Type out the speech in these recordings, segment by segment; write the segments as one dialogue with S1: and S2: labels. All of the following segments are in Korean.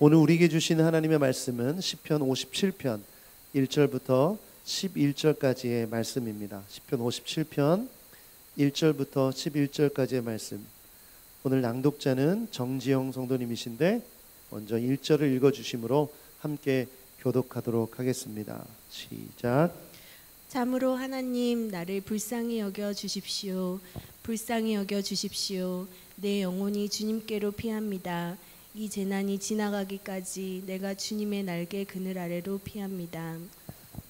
S1: 오늘 우리에게 주신 하나님의 말씀은 시편 57편 1절부터 11절까지의 말씀입니다. 시편 57편 1절부터 11절까지의 말씀. 오늘 낭독자는 정지영 성도님이신데 먼저 1절을 읽어주심으로 함께 교독하도록 하겠습니다. 시작.
S2: 참으로 하나님 나를 불쌍히 여겨 주십시오. 불쌍히 여겨 주십시오. 내 영혼이 주님께로 피합니다. 이 재난이 지나가기까지 내가 주님의 날개 그늘 아래로 피합니다.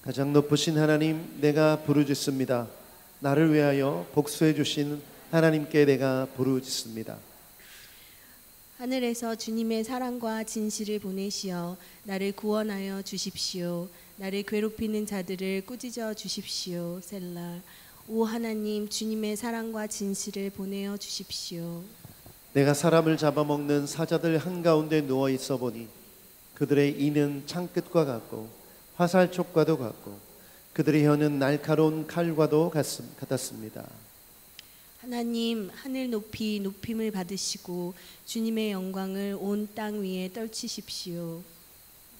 S1: 가장 높으신 하나님, 내가 부르짖습니다. 나를 위하여 복수해 주신 하나님께 내가 부르짖습니다.
S2: 하늘에서 주님의 사랑과 진실을 보내시어 나를 구원하여 주십시오. 나를 괴롭히는 자들을 꾸짖어 주십시오. 셀라. 오 하나님, 주님의 사랑과 진실을 보내어 주십시오.
S1: 내가 사람을 잡아먹는 사자들 한가운데 누워 있어 보니 그들의 이는 창끝과 같고 화살촉과도 같고 그들의 혀는 날카로운 칼과도 같았습니다.
S2: 하나님, 하늘 높이 높임을 받으시고 주님의 영광을 온 땅 위에 떨치십시오.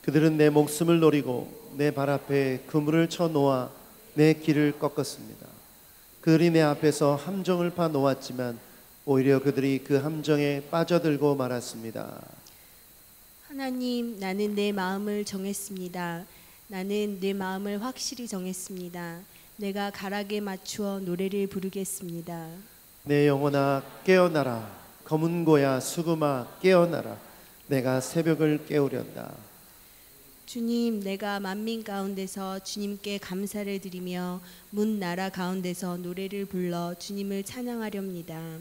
S1: 그들은 내 목숨을 노리고 내 발 앞에 그물을 쳐 놓아 내 길을 꺾었습니다. 그들이 내 앞에서 함정을 파 놓았지만 오히려 그들이 그 함정에 빠져들고 말았습니다.
S2: 하나님, 나는 내 마음을 정했습니다. 나는 내 마음을 확실히 정했습니다. 내가 가락에 맞추어 노래를 부르겠습니다.
S1: 내 영혼아 깨어나라. 검은 고야 수금아 깨어나라. 내가 새벽을 깨우련다.
S2: 주님, 내가 만민 가운데서 주님께 감사를 드리며 문 나라 가운데서 노래를 불러 주님을 찬양하렵니다.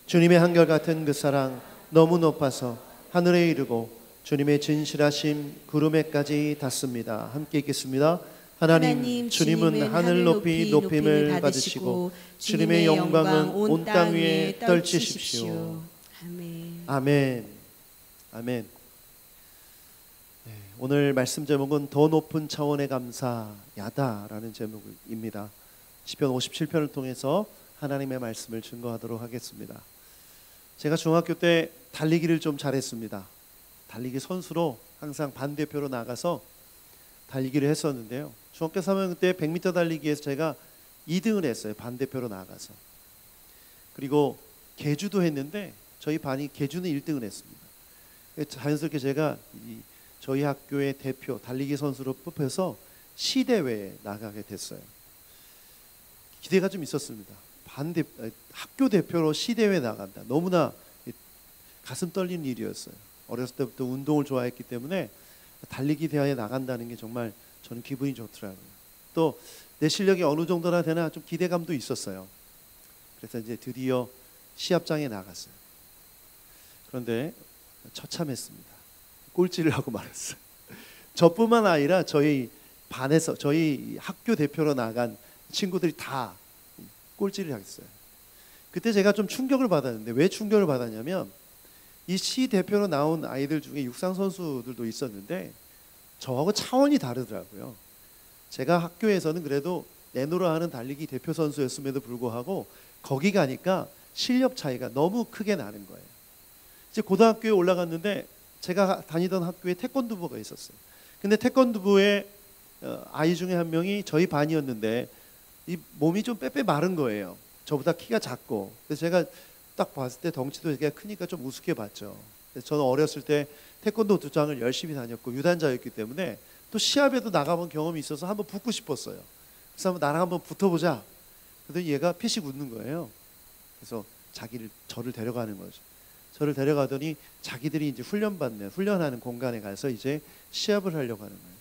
S1: 주님의 한결같은 그 사랑 너무 높아서 하늘에 이르고 주님의 진실하심 구름에까지 닿습니다. 함께 읽겠습니다. 하나님, 주님은 하늘 높이 높임을 받으시고 주님의 영광은 온 땅 위에 떨치십시오.
S2: 아멘.
S1: 아멘. 아멘. 네, 오늘 말씀 제목은 더 높은 차원의 감사야다라는 제목입니다. 시편 57편을 통해서 하나님의 말씀을 증거하도록 하겠습니다. 제가 중학교 때 달리기를 좀 잘했습니다. 달리기 선수로 항상 반대표로 나가서 달리기를 했었는데요. 중학교 3학년 때 100m 달리기에서 제가 2등을 했어요. 반대표로 나가서. 그리고 계주도 했는데 저희 반이 계주는 1등을 했습니다. 자연스럽게 제가 저희 학교의 대표 달리기 선수로 뽑혀서 시대회에 나가게 됐어요. 기대가 좀 있었습니다. 학교 대표로 시대회에 나간다. 너무나 가슴 떨리는 일이었어요. 어렸을 때부터 운동을 좋아했기 때문에 달리기 대회에 나간다는 게 정말 저는 기분이 좋더라고요. 또 내 실력이 어느 정도나 되나 좀 기대감도 있었어요. 그래서 이제 드디어 시합장에 나갔어요. 그런데 처참했습니다. 꼴찌를 하고 말았어요. 저뿐만 아니라 저희 반에서 저희 학교 대표로 나간 친구들이 다 꼴찌를 했어요. 그때 제가 좀 충격을 받았는데 왜 충격을 받았냐면 이 시 대표로 나온 아이들 중에 육상 선수들도 있었는데 저하고 차원이 다르더라고요. 제가 학교에서는 그래도 내노라 하는 달리기 대표 선수였음에도 불구하고 거기 가니까 실력 차이가 너무 크게 나는 거예요. 이제 고등학교에 올라갔는데 제가 다니던 학교에 태권도부가 있었어요. 근데 태권도부의 아이 중에 한 명이 저희 반이었는데 이 몸이 좀 빼빼 마른 거예요. 저보다 키가 작고. 그래서 제가 딱 봤을 때 덩치도 되게 크니까 좀 우습게 봤죠. 그래서 저는 어렸을 때 태권도 도장을 열심히 다녔고 유단자였기 때문에 또 시합에도 나가본 경험이 있어서 한번 붙고 싶었어요. 그래서 나랑 한번 붙어보자. 그랬더니 얘가 피식 웃는 거예요. 그래서 저를 데려가는 거죠. 저를 데려가더니 자기들이 이제 훈련하는 공간에 가서 이제 시합을 하려고 하는 거예요.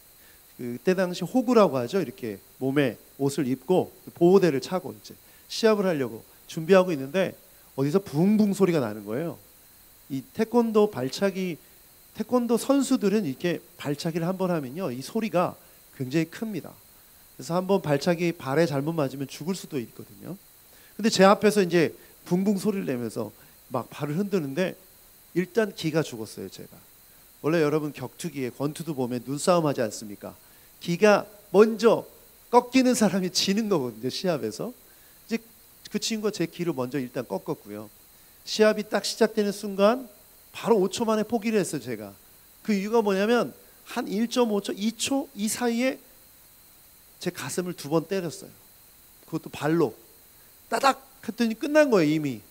S1: 그때 당시 호구라고 하죠. 이렇게 몸에 옷을 입고 보호대를 차고 이제 시합을 하려고 준비하고 있는데 어디서 붕붕 소리가 나는 거예요. 이 태권도 선수들은 이렇게 발차기를 한번 하면요, 이 소리가 굉장히 큽니다. 그래서 한번 발차기 발에 잘못 맞으면 죽을 수도 있거든요. 근데 제 앞에서 이제 붕붕 소리를 내면서 막 발을 흔드는데 일단 기가 죽었어요. 제가 원래 여러분 격투기에 권투도 보면 눈싸움 하지 않습니까? 기가 먼저 꺾이는 사람이 지는 거거든요. 시합에서 이제 그 친구가 제 기를 먼저 일단 꺾었고요. 시합이 딱 시작되는 순간 바로 5초 만에 포기를 했어요. 제가 그 이유가 뭐냐면 한 1.5초, 2초 이 사이에 제 가슴을 2번 때렸어요. 그것도 발로 따닥 했더니 끝난 거예요 이미.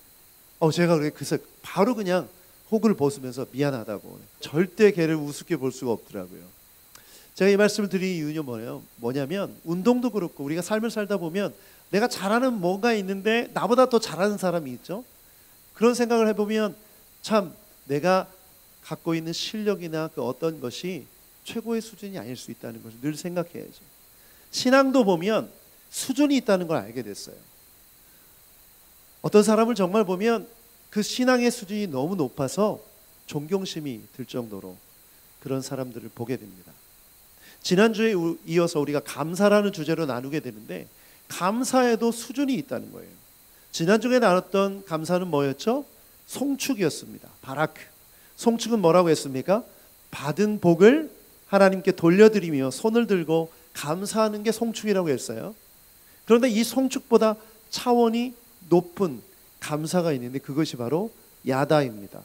S1: 제가 그래서 바로 그냥 혹을 벗으면서 미안하다고. 절대 걔를 우습게 볼 수가 없더라고요. 제가 이 말씀을 드린 이유는 뭐냐면 운동도 그렇고 우리가 삶을 살다 보면 내가 잘하는 뭔가 있는데 나보다 더 잘하는 사람이 있죠. 그런 생각을 해보면 참 내가 갖고 있는 실력이나 그 어떤 것이 최고의 수준이 아닐 수 있다는 것을 늘 생각해야죠. 신앙도 보면 수준이 있다는 걸 알게 됐어요. 어떤 사람을 정말 보면 그 신앙의 수준이 너무 높아서 존경심이 들 정도로 그런 사람들을 보게 됩니다. 지난주에 이어서 우리가 감사라는 주제로 나누게 되는데 감사에도 수준이 있다는 거예요. 지난주에 나눴던 감사는 뭐였죠? 송축이었습니다. 바라크. 송축은 뭐라고 했습니까? 받은 복을 하나님께 돌려드리며 손을 들고 감사하는 게 송축이라고 했어요. 그런데 이 송축보다 차원이 높은 감사가 있는데 그것이 바로 야다입니다.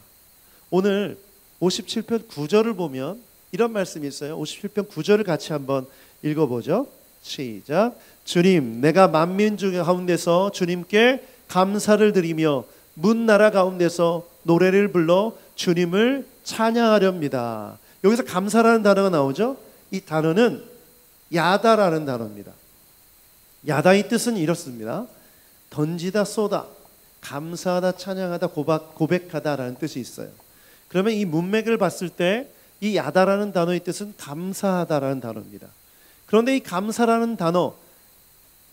S1: 오늘 57편 9절을 보면 이런 말씀이 있어요. 57편 9절을 같이 한번 읽어보죠. 시작. 주님, 내가 만민 중 가운데서 주님께 감사를 드리며 문나라 가운데서 노래를 불러 주님을 찬양하렵니다. 여기서 감사라는 단어가 나오죠. 이 단어는 야다라는 단어입니다. 야다의 뜻은 이렇습니다. 던지다, 쏘다, 감사하다, 찬양하다, 고백하다라는 뜻이 있어요. 그러면 이 문맥을 봤을 때 이 야다라는 단어의 뜻은 감사하다라는 단어입니다. 그런데 이 감사라는 단어,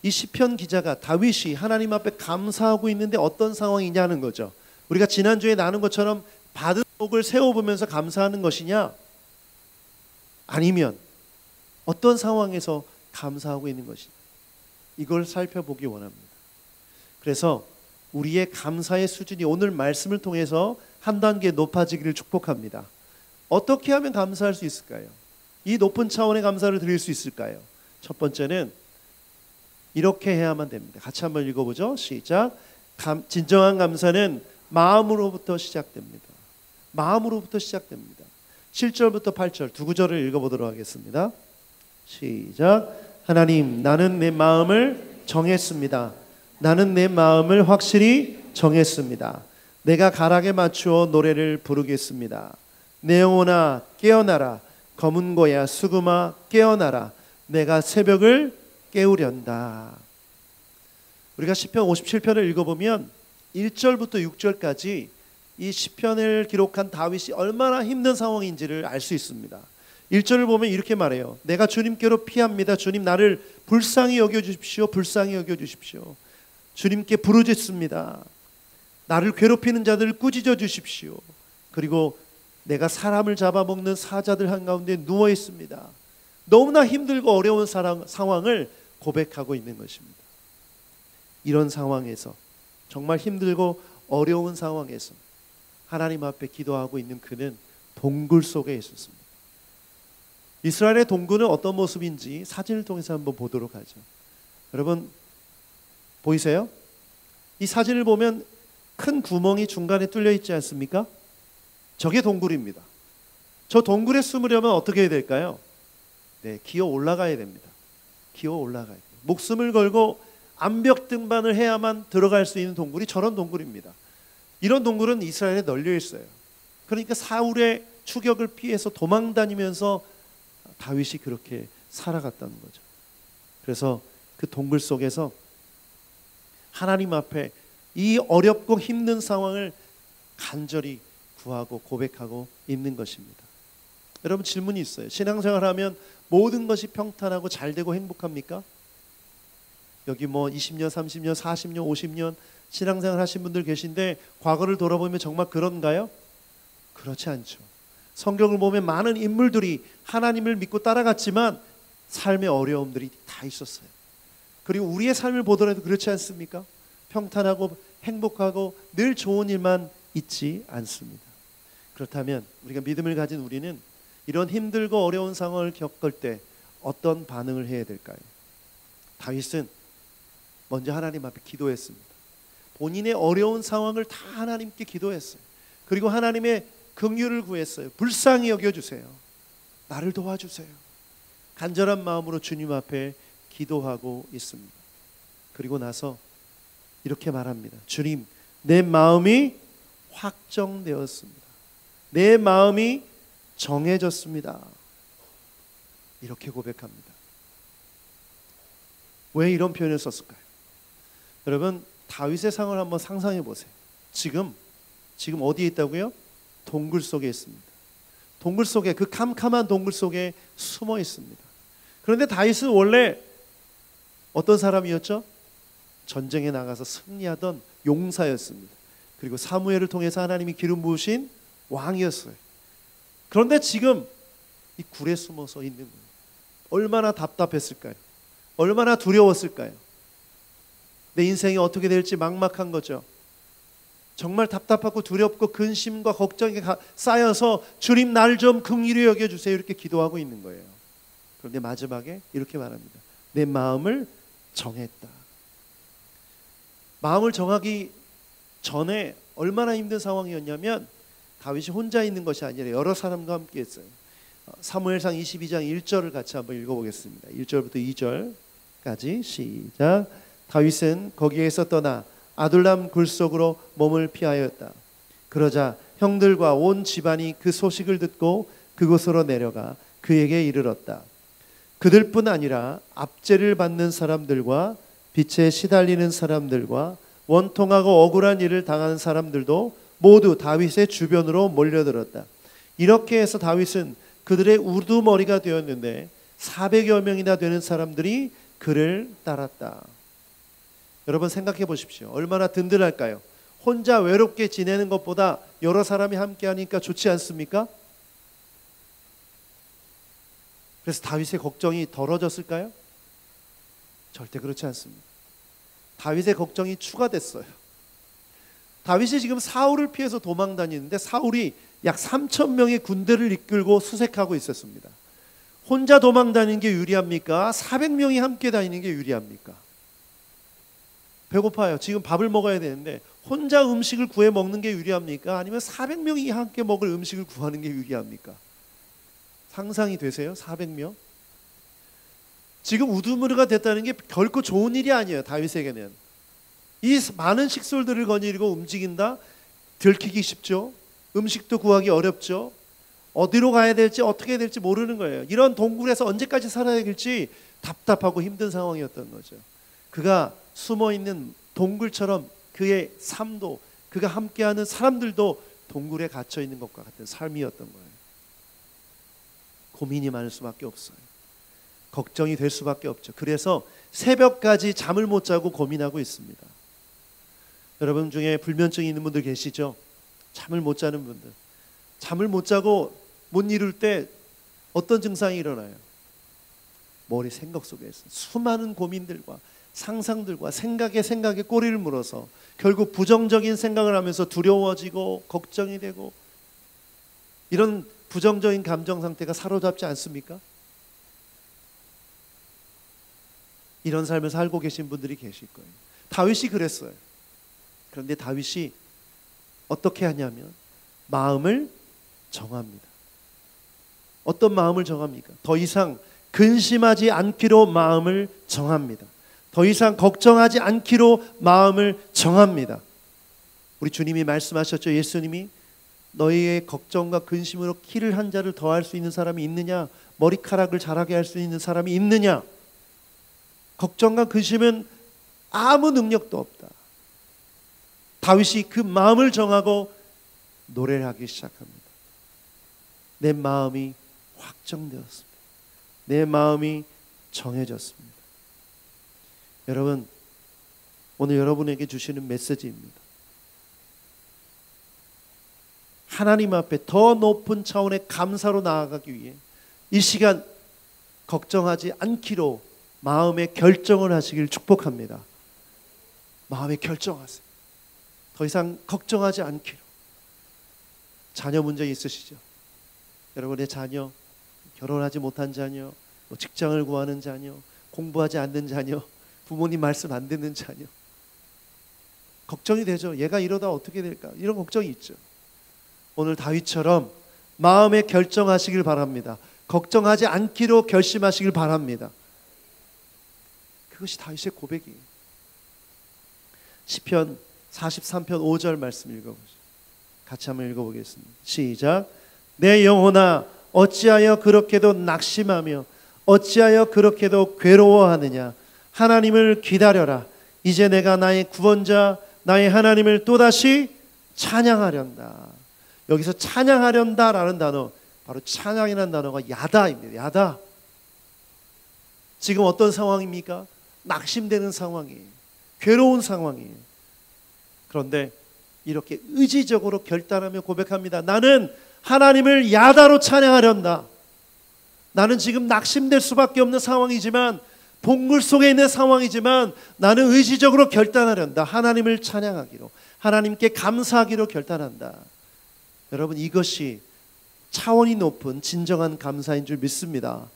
S1: 이 시편 기자가 다윗이 하나님 앞에 감사하고 있는데 어떤 상황이냐는 거죠. 우리가 지난주에 나눈 것처럼 받은 복을 세워보면서 감사하는 것이냐, 아니면 어떤 상황에서 감사하고 있는 것이냐, 이걸 살펴보기 원합니다. 그래서 우리의 감사의 수준이 오늘 말씀을 통해서 한 단계 높아지기를 축복합니다. 어떻게 하면 감사할 수 있을까요? 이 높은 차원의 감사를 드릴 수 있을까요? 첫 번째는 이렇게 해야만 됩니다. 같이 한번 읽어보죠. 시작. 진정한 감사는 마음으로부터 시작됩니다. 마음으로부터 시작됩니다. 7절부터 8절 두 구절을 읽어보도록 하겠습니다. 시작. 하나님, 나는 내 마음을 정했습니다. 나는 내 마음을 확실히 정했습니다. 내가 가락에 맞추어 노래를 부르겠습니다. 내 영혼아 깨어나라. 검은 고야 수금아 깨어나라. 내가 새벽을 깨우련다. 우리가 시편 57편을 읽어보면 1절부터 6절까지 이 시편을 기록한 다윗이 얼마나 힘든 상황인지를 알 수 있습니다. 1절을 보면 이렇게 말해요. 내가 주님께로 피합니다. 주님 나를 불쌍히 여겨주십시오. 불쌍히 여겨주십시오. 주님께 부르짖습니다. 나를 괴롭히는 자들을 꾸짖어 주십시오. 그리고 내가 사람을 잡아먹는 사자들 한가운데 누워 있습니다. 너무나 힘들고 어려운 상황을 고백하고 있는 것입니다. 이런 상황에서, 정말 힘들고 어려운 상황에서 하나님 앞에 기도하고 있는 그는 동굴 속에 있었습니다. 이스라엘의 동굴은 어떤 모습인지 사진을 통해서 한번 보도록 하죠. 여러분 보이세요? 이 사진을 보면 큰 구멍이 중간에 뚫려 있지 않습니까? 저게 동굴입니다. 저 동굴에 숨으려면 어떻게 해야 될까요? 네, 기어 올라가야 됩니다. 기어 올라가야 돼요. 목숨을 걸고 암벽 등반을 해야만 들어갈 수 있는 동굴이 저런 동굴입니다. 이런 동굴은 이스라엘에 널려 있어요. 그러니까 사울의 추격을 피해서 도망다니면서 다윗이 그렇게 살아갔다는 거죠. 그래서 그 동굴 속에서 하나님 앞에 이 어렵고 힘든 상황을 간절히 구하고 고백하고 있는 것입니다. 여러분 질문이 있어요. 신앙생활하면 모든 것이 평탄하고 잘되고 행복합니까? 여기 뭐 20년, 30년, 40년, 50년 신앙생활 하신 분들 계신데 과거를 돌아보면 정말 그런가요? 그렇지 않죠. 성경을 보면 많은 인물들이 하나님을 믿고 따라갔지만 삶의 어려움들이 다 있었어요. 그리고 우리의 삶을 보더라도 그렇지 않습니까? 평탄하고 행복하고 늘 좋은 일만 있지 않습니다. 그렇다면 우리가 믿음을 가진 우리는 이런 힘들고 어려운 상황을 겪을 때 어떤 반응을 해야 될까요? 다윗은 먼저 하나님 앞에 기도했습니다. 본인의 어려운 상황을 다 하나님께 기도했어요. 그리고 하나님의 긍휼을 구했어요. 불쌍히 여겨주세요. 나를 도와주세요. 간절한 마음으로 주님 앞에 기도하고 있습니다. 그리고 나서 이렇게 말합니다. 주님, 내 마음이 확정되었습니다. 내 마음이 정해졌습니다. 이렇게 고백합니다. 왜 이런 표현을 썼을까요? 여러분, 다윗의 상을 한번 상상해 보세요. 지금 어디에 있다고요? 동굴 속에 있습니다. 동굴 속에, 그 캄캄한 동굴 속에 숨어 있습니다. 그런데 다윗은 원래 어떤 사람이었죠? 전쟁에 나가서 승리하던 용사였습니다. 그리고 사무엘을 통해서 하나님이 기름 부으신 왕이었어요. 그런데 지금 이 굴에 숨어서 있는 거예요. 얼마나 답답했을까요? 얼마나 두려웠을까요? 내 인생이 어떻게 될지 막막한 거죠. 정말 답답하고 두렵고 근심과 걱정이 쌓여서 주님, 날 좀 긍휼히 여겨주세요, 이렇게 기도하고 있는 거예요. 그런데 마지막에 이렇게 말합니다. 내 마음을 정했다. 마음을 정하기 전에 얼마나 힘든 상황이었냐면 다윗이 혼자 있는 것이 아니라 여러 사람과 함께 했어요. 사무엘상 22장 1절을 같이 한번 읽어보겠습니다. 1절부터 2절까지 시작. 다윗은 거기에서 떠나 아둘람 굴속으로 몸을 피하였다. 그러자 형들과 온 집안이 그 소식을 듣고 그곳으로 내려가 그에게 이르렀다. 그들뿐 아니라 압제를 받는 사람들과 빛에 시달리는 사람들과 원통하고 억울한 일을 당하는 사람들도 모두 다윗의 주변으로 몰려들었다. 이렇게 해서 다윗은 그들의 우두머리가 되었는데 400여 명이나 되는 사람들이 그를 따랐다. 여러분, 생각해 보십시오. 얼마나 든든할까요? 혼자 외롭게 지내는 것보다 여러 사람이 함께 하니까 좋지 않습니까? 그래서 다윗의 걱정이 덜어졌을까요? 절대 그렇지 않습니다. 다윗의 걱정이 추가됐어요. 다윗이 지금 사울을 피해서 도망 다니는데 사울이 약 3,000명의 군대를 이끌고 수색하고 있었습니다. 혼자 도망 다니는 게 유리합니까? 400명이 함께 다니는 게 유리합니까? 배고파요. 지금 밥을 먹어야 되는데 혼자 음식을 구해 먹는 게 유리합니까? 아니면 400명이 함께 먹을 음식을 구하는 게 유리합니까? 상상이 되세요? 400명? 지금 우두머리가 됐다는 게 결코 좋은 일이 아니에요. 다윗에게는. 이 많은 식솔들을 거느리고 움직인다? 들키기 쉽죠. 음식도 구하기 어렵죠. 어디로 가야 될지 어떻게 해야 될지 모르는 거예요. 이런 동굴에서 언제까지 살아야 될지 답답하고 힘든 상황이었던 거죠. 그가 숨어있는 동굴처럼 그의 삶도, 그가 함께하는 사람들도 동굴에 갇혀있는 것과 같은 삶이었던 거예요. 고민이 많을 수밖에 없어요. 걱정이 될 수밖에 없죠. 그래서 새벽까지 잠을 못 자고 고민하고 있습니다. 여러분 중에 불면증이 있는 분들 계시죠? 잠을 못 자는 분들. 잠을 못 자고 못 이룰 때 어떤 증상이 일어나요? 머리 생각 속에서 수많은 고민들과 상상들과 생각에 꼬리를 물어서 결국 부정적인 생각을 하면서 두려워지고 걱정이 되고, 이런 부정적인 감정 상태가 사로잡지 않습니까? 이런 삶을 살고 계신 분들이 계실 거예요. 다윗이 그랬어요. 그런데 다윗이 어떻게 하냐면 마음을 정합니다. 어떤 마음을 정합니까? 더 이상 근심하지 않기로 마음을 정합니다. 더 이상 걱정하지 않기로 마음을 정합니다. 우리 주님이 말씀하셨죠. 예수님이 너희의 걱정과 근심으로 키를 한 자를 더할 수 있는 사람이 있느냐? 머리카락을 자라게 할 수 있는 사람이 있느냐? 걱정과 근심은 아무 능력도 없다. 다윗이 그 마음을 정하고 노래를 하기 시작합니다. 내 마음이 확정되었습니다. 내 마음이 정해졌습니다. 여러분, 오늘 여러분에게 주시는 메시지입니다. 하나님 앞에 더 높은 차원의 감사로 나아가기 위해 이 시간 걱정하지 않기로 마음의 결정을 하시길 축복합니다. 마음에 결정하세요. 더 이상 걱정하지 않기로. 자녀 문제 있으시죠? 여러분의 자녀, 결혼하지 못한 자녀, 직장을 구하는 자녀, 공부하지 않는 자녀, 부모님 말씀 안 듣는 자녀. 걱정이 되죠. 얘가 이러다 어떻게 될까? 이런 걱정이 있죠. 오늘 다윗처럼 마음에 결정하시길 바랍니다. 걱정하지 않기로 결심하시길 바랍니다. 그것이 다윗의 고백이에요. 시편 43편 5절 말씀 읽어보시죠. 같이 한번 읽어보겠습니다. 시작. 내 영혼아 어찌하여 그렇게도 낙심하며 어찌하여 그렇게도 괴로워하느냐. 하나님을 기다려라. 이제 내가 나의 구원자 나의 하나님을 또다시 찬양하련다. 여기서 찬양하련다라는 단어, 바로 찬양이라는 단어가 야다입니다. 야다. 지금 어떤 상황입니까? 낙심되는 상황이에요. 괴로운 상황이에요. 그런데 이렇게 의지적으로 결단하며 고백합니다. 나는 하나님을 야다로 찬양하련다. 나는 지금 낙심될 수밖에 없는 상황이지만, 동굴 속에 있는 상황이지만 나는 의지적으로 결단하련다. 하나님을 찬양하기로, 하나님께 감사하기로 결단한다. 여러분, 이것이 차원이 높은 진정한 감사인 줄 믿습니다.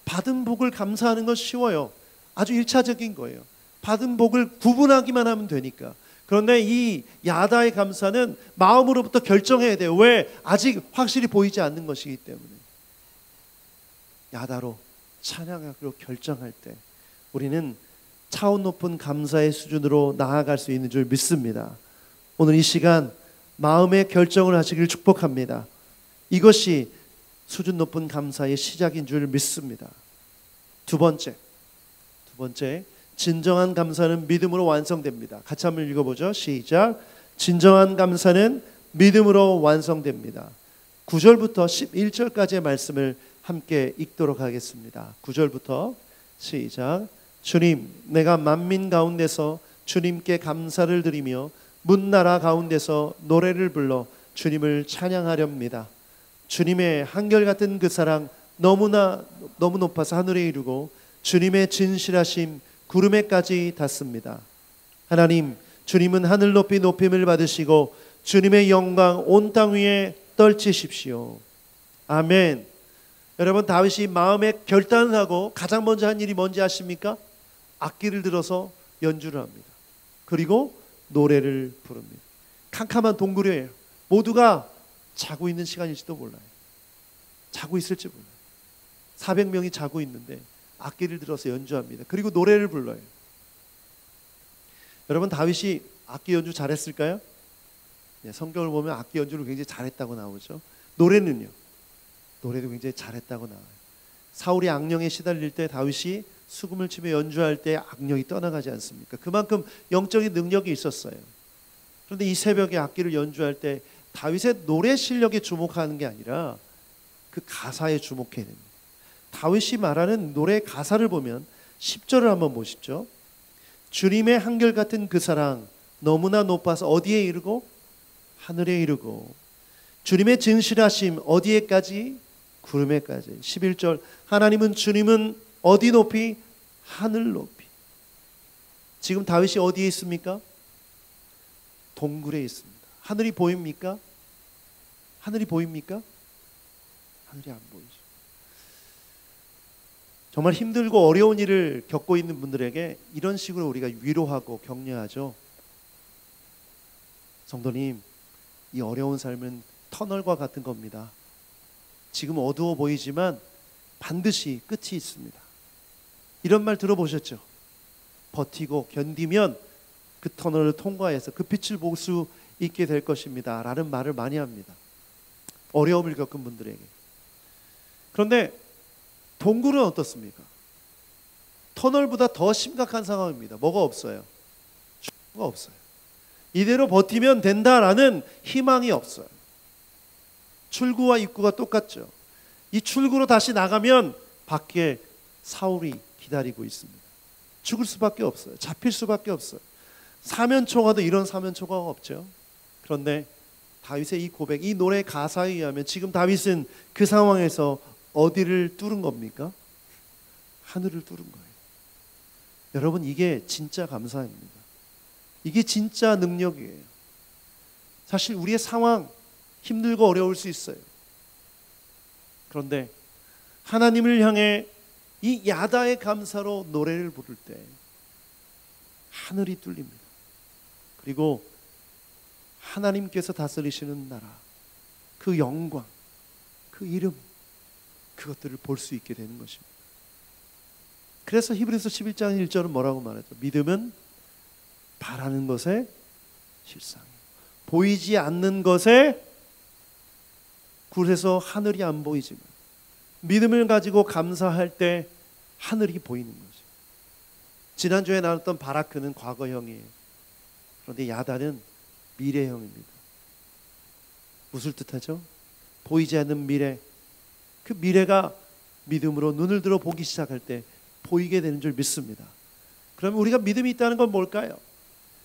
S1: 받은 복을 감사하는 건 쉬워요. 아주 1차적인 거예요. 받은 복을 구분하기만 하면 되니까. 그런데 이 야다의 감사는 마음으로부터 결정해야 돼요. 왜? 아직 확실히 보이지 않는 것이기 때문에. 야다로 찬양하기로 결정할 때 우리는 차원 높은 감사의 수준으로 나아갈 수 있는 줄 믿습니다. 오늘 이 시간 마음의 결정을 하시길 축복합니다. 이것이 수준 높은 감사의 시작인 줄 믿습니다. 두 번째, 진정한 감사는 믿음으로 완성됩니다. 같이 한번 읽어보죠. 시작. 진정한 감사는 믿음으로 완성됩니다. 9절부터 11절까지의 말씀을 함께 읽도록 하겠습니다. 9절부터 시작. 주님, 내가 만민 가운데서 주님께 감사를 드리며 문나라 가운데서 노래를 불러 주님을 찬양하렵니다. 주님의 한결같은 그 사랑 너무 높아서 하늘에 이르고 주님의 진실하심 구름에까지 닿습니다. 하나님, 주님은 하늘 높이 높임을 받으시고 주님의 영광 온 땅 위에 떨치십시오. 아멘. 여러분, 다윗이 마음에 결단을 하고 가장 먼저 한 일이 뭔지 아십니까? 악기를 들어서 연주를 합니다. 그리고 노래를 부릅니다. 캄캄한 동굴이에요. 모두가 자고 있는 시간일지도 몰라요. 자고 있을지 몰라요. 400명이 자고 있는데 악기를 들어서 연주합니다. 그리고 노래를 불러요. 여러분, 다윗이 악기 연주 잘했을까요? 네, 성경을 보면 악기 연주를 굉장히 잘했다고 나오죠. 노래는요? 노래도 굉장히 잘했다고 나와요. 사울이 악령에 시달릴 때 다윗이 수금을 치며 연주할 때 악령이 떠나가지 않습니까? 그만큼 영적인 능력이 있었어요. 그런데 이 새벽에 악기를 연주할 때 다윗의 노래 실력에 주목하는 게 아니라 그 가사에 주목해야 됩니다. 다윗이 말하는 노래 가사를 보면 10절을 한번 보십시오. 주님의 한결같은 그 사랑 너무나 높아서 어디에 이르고? 하늘에 이르고 주님의 진실하심 어디에까지? 구름에까지. 11절 하나님은 주님은 어디 높이? 하늘 높이. 지금 다윗이 어디에 있습니까? 동굴에 있습니다. 하늘이 보입니까? 하늘이 보입니까? 하늘이 안 보이죠. 정말 힘들고 어려운 일을 겪고 있는 분들에게 이런 식으로 우리가 위로하고 격려하죠. 성도님, 이 어려운 삶은 터널과 같은 겁니다. 지금 어두워 보이지만 반드시 끝이 있습니다. 이런 말 들어보셨죠? 버티고 견디면 그 터널을 통과해서 그 빛을 볼 수 있게 될 것입니다 라는 말을 많이 합니다. 어려움을 겪은 분들에게. 그런데 동굴은 어떻습니까? 터널보다 더 심각한 상황입니다. 뭐가 없어요? 출구가 없어요. 이대로 버티면 된다라는 희망이 없어요. 출구와 입구가 똑같죠. 이 출구로 다시 나가면 밖에 사울이 기다리고 있습니다. 죽을 수밖에 없어요. 잡힐 수밖에 없어요. 사면초가도 이런 사면초가가 없죠. 그런데 다윗의 이 고백, 이 노래 가사에 의하면 지금 다윗은 그 상황에서 어디를 뚫은 겁니까? 하늘을 뚫은 거예요. 여러분, 이게 진짜 감사입니다. 이게 진짜 능력이에요. 사실 우리의 상황 힘들고 어려울 수 있어요. 그런데 하나님을 향해 이 야다의 감사로 노래를 부를 때 하늘이 뚫립니다. 그리고 하나님께서 다스리시는 나라, 그 영광, 그 이름, 그것들을 볼 수 있게 되는 것입니다. 그래서 히브리서 11장 1절은 뭐라고 말하죠? 믿음은 바라는 것에 실상이에요. 보이지 않는 것에, 그래서 하늘이 안 보이지만 믿음을 가지고 감사할 때 하늘이 보이는 거죠. 지난주에 나눴던 바라크는 과거형이에요. 그런데 야단은 미래형입니다. 무엇을 뜻하죠? 보이지 않는 미래, 그 미래가 믿음으로 눈을 들어 보기 시작할 때 보이게 되는 줄 믿습니다. 그러면 우리가 믿음이 있다는 건 뭘까요?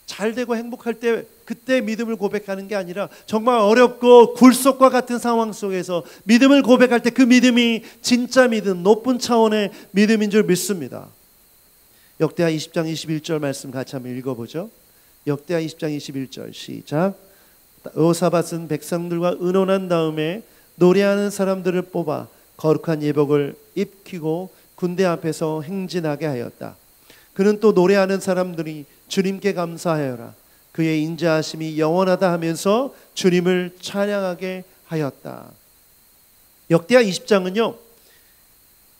S1: 잘 되고 행복할 때 그때 믿음을 고백하는 게 아니라 정말 어렵고 굴속과 같은 상황 속에서 믿음을 고백할 때 그 믿음이 진짜 믿음, 높은 차원의 믿음인 줄 믿습니다. 역대하 20장 21절 말씀 같이 한번 읽어보죠. 역대하 20장 21절 시작. 여호사밧은 백성들과 의논한 다음에 노래하는 사람들을 뽑아 거룩한 예복을 입히고 군대 앞에서 행진하게 하였다. 그는 또 노래하는 사람들이 주님께 감사하여라, 그의 인자하심이 영원하다 하면서 주님을 찬양하게 하였다. 역대하 20장은요,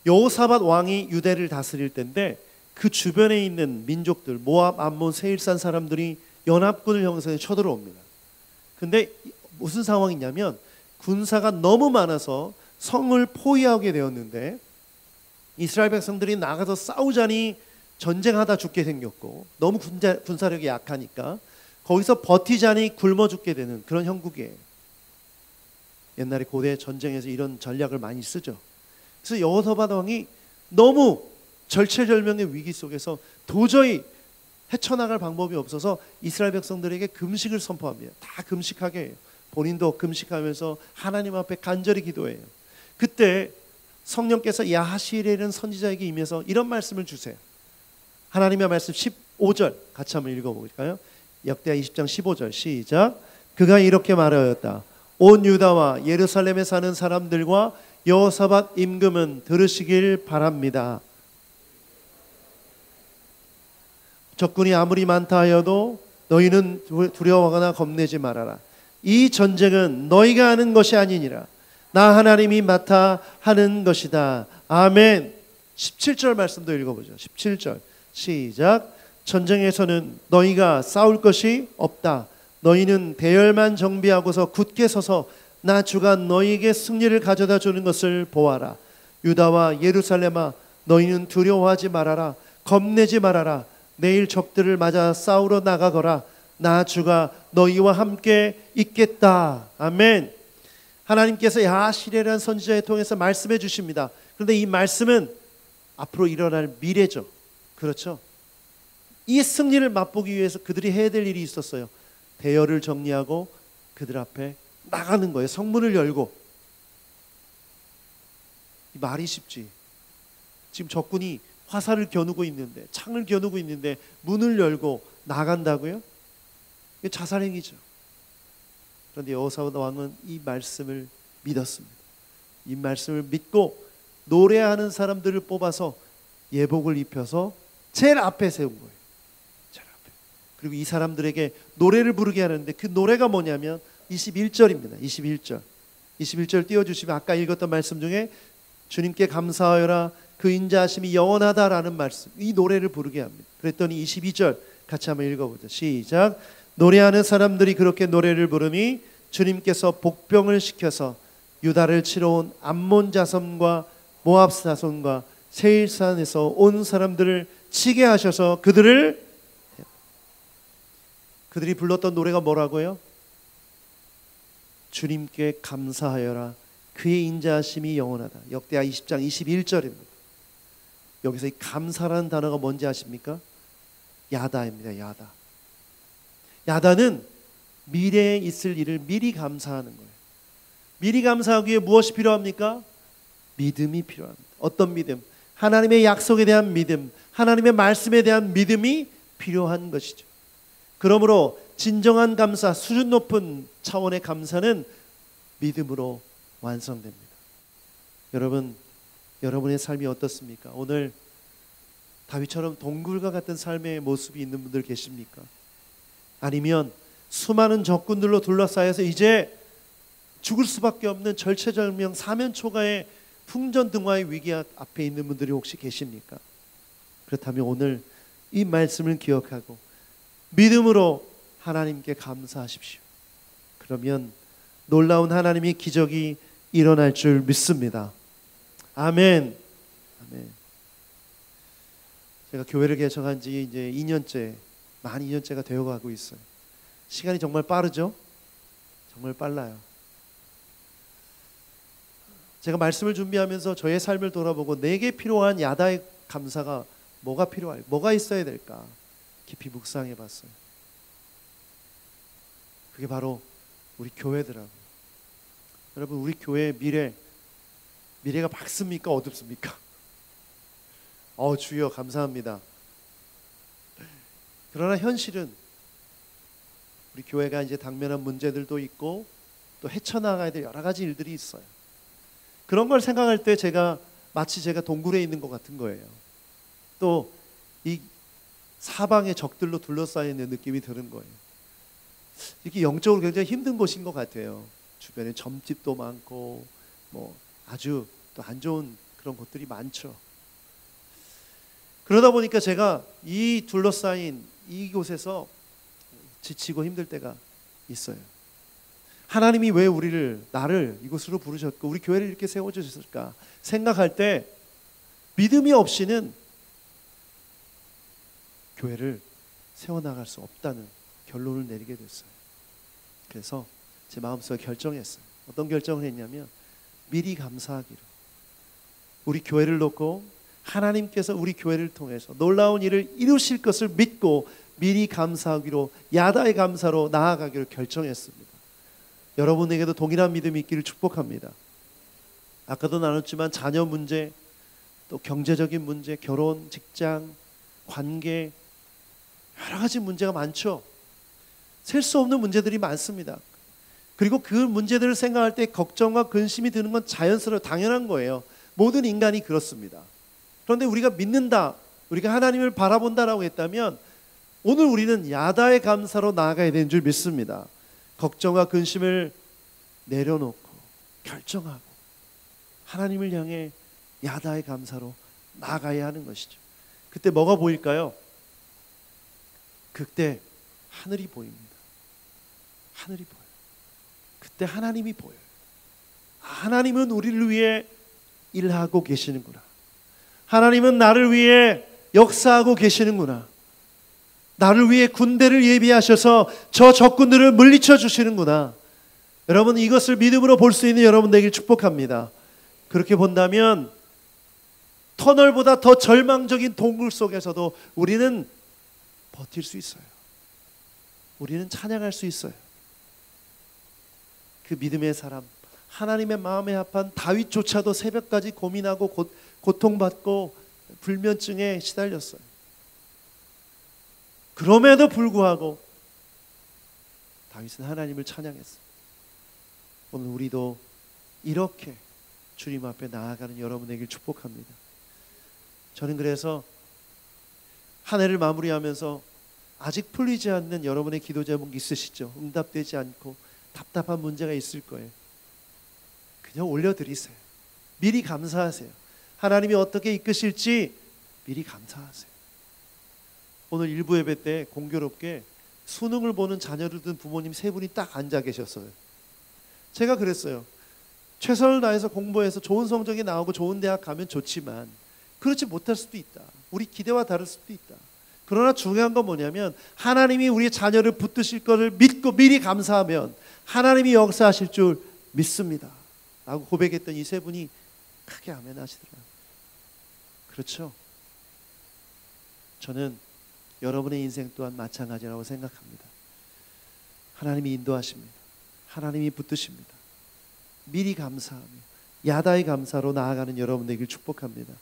S1: 여호사밧 왕이 유대를 다스릴 때인데 그 주변에 있는 민족들, 모압, 암몬, 세일산 사람들이 연합군을 형성해 쳐들어옵니다. 근데 무슨 상황이냐면 군사가 너무 많아서 성을 포위하게 되었는데 이스라엘 백성들이 나가서 싸우자니 전쟁하다 죽게 생겼고, 너무 군사력이 약하니까 거기서 버티자니 굶어 죽게 되는 그런 형국이에요. 옛날에 고대 전쟁에서 이런 전략을 많이 쓰죠. 그래서 여호사밧 왕이 너무 절체절명의 위기 속에서 도저히 헤쳐나갈 방법이 없어서 이스라엘 백성들에게 금식을 선포합니다. 다 금식하게 해요. 본인도 금식하면서 하나님 앞에 간절히 기도해요. 그때 성령께서 야하시엘이라는 선지자에게 임해서 이런 말씀을 주세요. 하나님의 말씀 15절 같이 한번 읽어볼까요? 역대하 20장 15절 시작. 그가 이렇게 말하였다. 온 유다와 예루살렘에 사는 사람들과 여호사밧 임금은 들으시길 바랍니다. 적군이 아무리 많다 하여도 너희는 두려워하거나 겁내지 말아라. 이 전쟁은 너희가 하는 것이 아니니라. 나 하나님이 맡아 하는 것이다. 아멘. 17절 말씀도 읽어보죠. 17절 시작. 전쟁에서는 너희가 싸울 것이 없다. 너희는 대열만 정비하고서 굳게 서서 나 주가 너희에게 승리를 가져다 주는 것을 보아라. 유다와 예루살렘아, 너희는 두려워하지 말아라. 겁내지 말아라. 내일 적들을 맞아 싸우러 나가거라. 나 주가 너희와 함께 있겠다. 아멘. 하나님께서 야하시엘이라는 선지자를 통해서 말씀해 주십니다. 그런데 이 말씀은 앞으로 일어날 미래죠. 그렇죠? 이 승리를 맛보기 위해서 그들이 해야 될 일이 있었어요. 대열을 정리하고 그들 앞에 나가는 거예요. 성문을 열고. 이 말이 쉽지. 지금 적군이 화살을 겨누고 있는데, 창을 겨누고 있는데 문을 열고 나간다고요? 이게 자살행위죠. 그런데 여호사밧 왕은 이 말씀을 믿었습니다. 이 말씀을 믿고 노래하는 사람들을 뽑아서 예복을 입혀서 제일 앞에 세운 거예요. 제일 앞에. 그리고 이 사람들에게 노래를 부르게 하는데 그 노래가 뭐냐면 21절입니다. 21절 띄워주시면 아까 읽었던 말씀 중에 주님께 감사하여라, 그 인자하심이 영원하다라는 말씀, 이 노래를 부르게 합니다. 그랬더니 22절 같이 한번 읽어보죠. 시작. 노래하는 사람들이 그렇게 노래를 부르니 주님께서 복병을 시켜서 유다를 치러 온 암몬 자손과 모압 자손과 세일산에서 온 사람들을 치게 하셔서 그들이 불렀던 노래가 뭐라고요? 주님께 감사하여라, 그의 인자하심이 영원하다. 역대하 20장 21절입니다. 여기서 이 감사라는 단어가 뭔지 아십니까? 야다입니다. 야다. 야다는 미래에 있을 일을 미리 감사하는 거예요. 미리 감사하기 위해 무엇이 필요합니까? 믿음이 필요합니다. 어떤 믿음? 하나님의 약속에 대한 믿음, 하나님의 말씀에 대한 믿음이 필요한 것이죠. 그러므로 진정한 감사, 수준 높은 차원의 감사는 믿음으로 완성됩니다. 여러분, 여러분의 삶이 어떻습니까? 오늘 다윗처럼 동굴과 같은 삶의 모습이 있는 분들 계십니까? 아니면 수많은 적군들로 둘러싸여서 이제 죽을 수밖에 없는 절체절명 사면초가의 풍전등화의 위기 앞에 있는 분들이 혹시 계십니까? 그렇다면 오늘 이 말씀을 기억하고 믿음으로 하나님께 감사하십시오. 그러면 놀라운 하나님의 기적이 일어날 줄 믿습니다. 아멘. 아멘. 제가 교회를 개척한 지 이제 2년째, 만 2년째가 되어가고 있어요. 시간이 정말 빠르죠? 정말 빨라요. 제가 말씀을 준비하면서 저의 삶을 돌아보고 내게 필요한 야다의 감사가 뭐가 필요할까? 뭐가 있어야 될까? 깊이 묵상해 봤어요. 그게 바로 우리 교회더라고요. 여러분, 우리 교회의 미래가 밝습니까? 어둡습니까? 주여 감사합니다. 그러나 현실은 우리 교회가 이제 당면한 문제들도 있고 또 헤쳐나가야 될 여러 가지 일들이 있어요. 그런 걸 생각할 때 마치 제가 동굴에 있는 것 같은 거예요. 또 이 사방의 적들로 둘러싸여 있는 느낌이 드는 거예요. 이렇게 영적으로 굉장히 힘든 곳인 것 같아요. 주변에 점집도 많고 아주 또 안 좋은 그런 곳들이 많죠. 그러다 보니까 제가 이 둘러싸인 이곳에서 지치고 힘들 때가 있어요. 하나님이 왜 나를 이곳으로 부르셨고 우리 교회를 이렇게 세워주셨을까 생각할 때 믿음이 없이는 교회를 세워나갈 수 없다는 결론을 내리게 됐어요. 그래서 제 마음속에 결정했어요. 어떤 결정을 했냐면 미리 감사하기로. 우리 교회를 놓고 하나님께서 우리 교회를 통해서 놀라운 일을 이루실 것을 믿고 미리 감사하기로 야다의 감사로 나아가기로 결정했습니다. 여러분에게도 동일한 믿음이 있기를 축복합니다. 아까도 나눴지만 자녀 문제, 또 경제적인 문제, 결혼, 직장, 관계 여러 가지 문제가 많죠. 셀 수 없는 문제들이 많습니다. 그리고 그 문제들을 생각할 때 걱정과 근심이 드는 건 자연스러워 당연한 거예요. 모든 인간이 그렇습니다. 그런데 우리가 믿는다, 우리가 하나님을 바라본다라고 했다면 오늘 우리는 야다의 감사로 나아가야 되는 줄 믿습니다. 걱정과 근심을 내려놓고 결정하고 하나님을 향해 야다의 감사로 나아가야 하는 것이죠. 그때 뭐가 보일까요? 그때 하늘이 보입니다. 하늘이 보여요. 그때 하나님이 보여요. 하나님은 우리를 위해 일하고 계시는구나. 하나님은 나를 위해 역사하고 계시는구나. 나를 위해 군대를 예비하셔서 저 적군들을 물리쳐 주시는구나. 여러분, 이것을 믿음으로 볼 수 있는 여러분 되길 축복합니다. 그렇게 본다면 터널보다 더 절망적인 동굴 속에서도 우리는 버틸 수 있어요. 우리는 찬양할 수 있어요. 그 믿음의 사람, 하나님의 마음에 합한 다윗조차도 새벽까지 고민하고 고통받고 불면증에 시달렸어요. 그럼에도 불구하고 다윗은 하나님을 찬양했습니다. 오늘 우리도 이렇게 주님 앞에 나아가는 여러분에게 축복합니다. 저는 그래서 한 해를 마무리하면서 아직 풀리지 않는 여러분의 기도 제목이 있으시죠? 응답되지 않고 답답한 문제가 있을 거예요. 그냥 올려드리세요. 미리 감사하세요. 하나님이 어떻게 이끄실지 미리 감사하세요. 오늘 일부 예배 때 공교롭게 수능을 보는 자녀를 둔 부모님 세 분이 딱 앉아 계셨어요. 제가 그랬어요. 최선을 다해서 공부해서 좋은 성적이 나오고 좋은 대학 가면 좋지만 그렇지 못할 수도 있다. 우리 기대와 다를 수도 있다. 그러나 중요한 건 뭐냐면 하나님이 우리의 자녀를 붙드실 것을 믿고 미리 감사하면 하나님이 역사하실 줄 믿습니다 라고 고백했던 이 세 분이 크게 아멘 하시더라고요. 그렇죠? 저는 여러분의 인생 또한 마찬가지라고 생각합니다. 하나님이 인도하십니다. 하나님이 붙드십니다. 미리 감사하며 야다의 감사로 나아가는 여러분 되길 축복합니다.